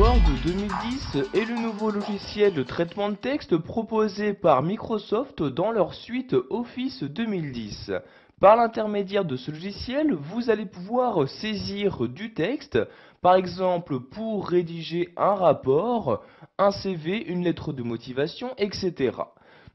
Word 2010 est le nouveau logiciel de traitement de texte proposé par Microsoft dans leur suite Office 2010. Par l'intermédiaire de ce logiciel, vous allez pouvoir saisir du texte, par exemple pour rédiger un rapport, un CV, une lettre de motivation, etc.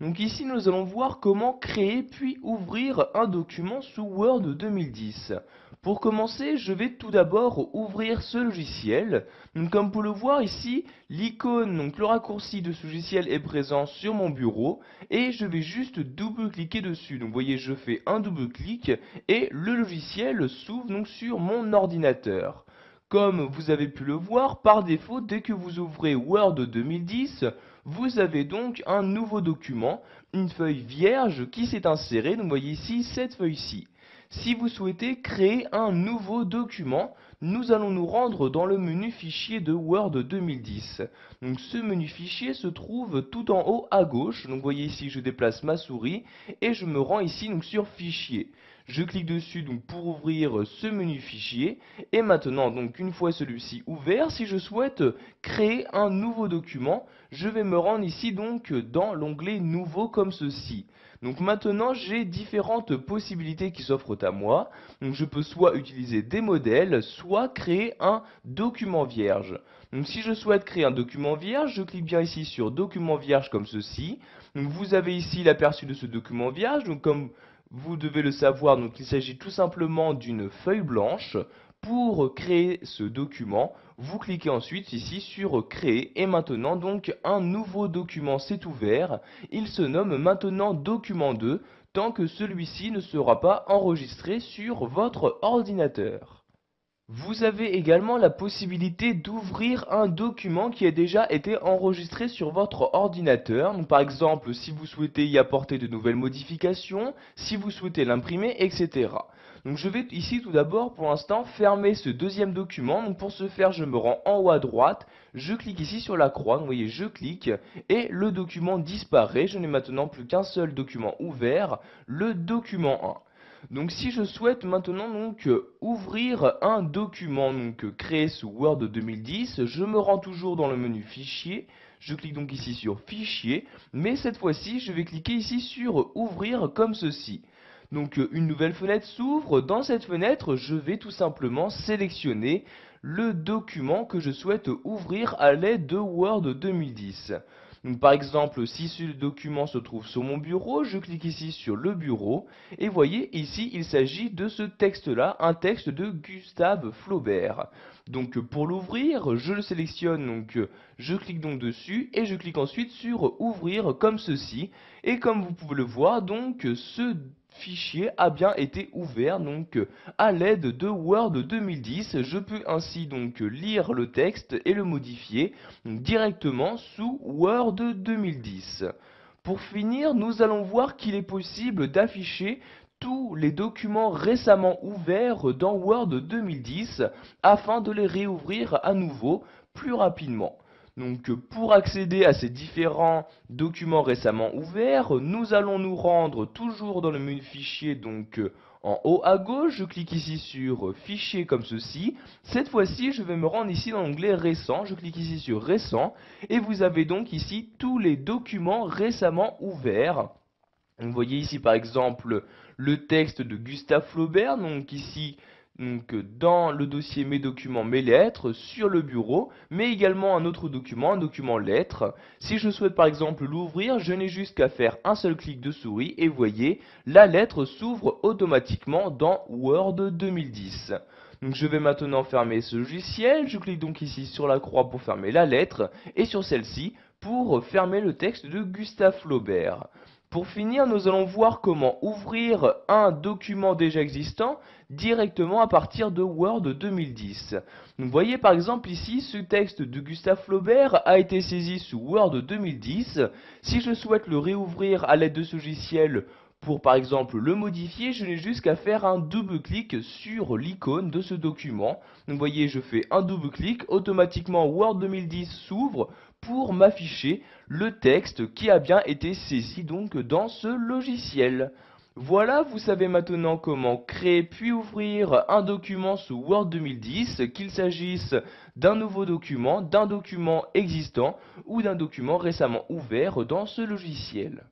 Donc ici, nous allons voir comment créer puis ouvrir un document sous Word 2010. Pour commencer, je vais tout d'abord ouvrir ce logiciel. Donc, comme vous pouvez le voir ici, l'icône, donc le raccourci de ce logiciel est présent sur mon bureau et je vais juste double-cliquer dessus. Donc vous voyez, je fais un double-clic et le logiciel s'ouvre donc sur mon ordinateur. Comme vous avez pu le voir, par défaut, dès que vous ouvrez Word 2010, vous avez donc un nouveau document, une feuille vierge qui s'est insérée. Donc vous voyez ici cette feuille-ci. Si vous souhaitez créer un nouveau document, nous allons nous rendre dans le menu fichier de Word 2010. Donc ce menu fichier se trouve tout en haut à gauche. Donc vous voyez ici, je déplace ma souris et je me rends ici donc sur fichier. Je clique dessus donc pour ouvrir ce menu fichier et maintenant donc une fois celui-ci ouvert, si je souhaite créer un nouveau document, je vais me rendre ici donc dans l'onglet nouveau comme ceci. Donc maintenant j'ai différentes possibilités qui s'offrent à moi. Donc je peux soit utiliser des modèles, soit créer un document vierge. Donc si je souhaite créer un document vierge, je clique bien ici sur document vierge comme ceci. Donc vous avez ici l'aperçu de ce document vierge. Donc comme vous devez le savoir, donc il s'agit tout simplement d'une feuille blanche. Pour créer ce document, vous cliquez ensuite ici sur créer et maintenant donc un nouveau document s'est ouvert. Il se nomme maintenant document 2 tant que celui-ci ne sera pas enregistré sur votre ordinateur. Vous avez également la possibilité d'ouvrir un document qui a déjà été enregistré sur votre ordinateur. Donc, par exemple, si vous souhaitez y apporter de nouvelles modifications, si vous souhaitez l'imprimer, etc. Donc je vais ici tout d'abord pour l'instant fermer ce deuxième document. Donc pour ce faire, je me rends en haut à droite, je clique ici sur la croix, donc, vous voyez, je clique et le document disparaît. Je n'ai maintenant plus qu'un seul document ouvert, le document 1. Donc si je souhaite maintenant donc ouvrir un document créé sous Word 2010, je me rends toujours dans le menu fichier, je clique donc ici sur fichier, mais cette fois-ci je vais cliquer ici sur ouvrir comme ceci. Donc une nouvelle fenêtre s'ouvre, dans cette fenêtre je vais tout simplement sélectionner le document que je souhaite ouvrir à l'aide de Word 2010. Donc, par exemple, si ce document se trouve sur mon bureau, je clique ici sur le bureau et voyez ici il s'agit de ce texte-là, un texte de Gustave Flaubert. Donc pour l'ouvrir, je le sélectionne, donc je clique donc dessus et je clique ensuite sur ouvrir comme ceci. Et comme vous pouvez le voir, donc ce fichier a bien été ouvert donc à l'aide de Word 2010. Je peux ainsi donc lire le texte et le modifier directement sous Word 2010. Pour finir, nous allons voir qu'il est possible d'afficher tous les documents récemment ouverts dans Word 2010 afin de les réouvrir à nouveau plus rapidement. Donc pour accéder à ces différents documents récemment ouverts, nous allons nous rendre toujours dans le menu fichier donc en haut à gauche, je clique ici sur fichier comme ceci. Cette fois-ci, je vais me rendre ici dans l'onglet récent, je clique ici sur récent et vous avez donc ici tous les documents récemment ouverts. Vous voyez ici par exemple le texte de Gustave Flaubert, donc ici dans le dossier mes documents, mes lettres, sur le bureau, mais également un autre document, un document lettres. Si je souhaite par exemple l'ouvrir, je n'ai juste qu'à faire un seul clic de souris et vous voyez, la lettre s'ouvre automatiquement dans Word 2010. Donc je vais maintenant fermer ce logiciel, je clique donc ici sur la croix pour fermer la lettre et sur celle-ci pour fermer le texte de Gustave Flaubert. Pour finir, nous allons voir comment ouvrir un document déjà existant directement à partir de Word 2010. Vous voyez par exemple ici, ce texte de Gustave Flaubert a été saisi sous Word 2010. Si je souhaite le réouvrir à l'aide de ce logiciel pour par exemple le modifier, je n'ai juste qu'à faire un double clic sur l'icône de ce document. Donc vous voyez, je fais un double clic, automatiquement Word 2010 s'ouvre pour m'afficher le texte qui a bien été saisi donc dans ce logiciel. Voilà, vous savez maintenant comment créer puis ouvrir un document sous Word 2010, qu'il s'agisse d'un nouveau document, d'un document existant ou d'un document récemment ouvert dans ce logiciel.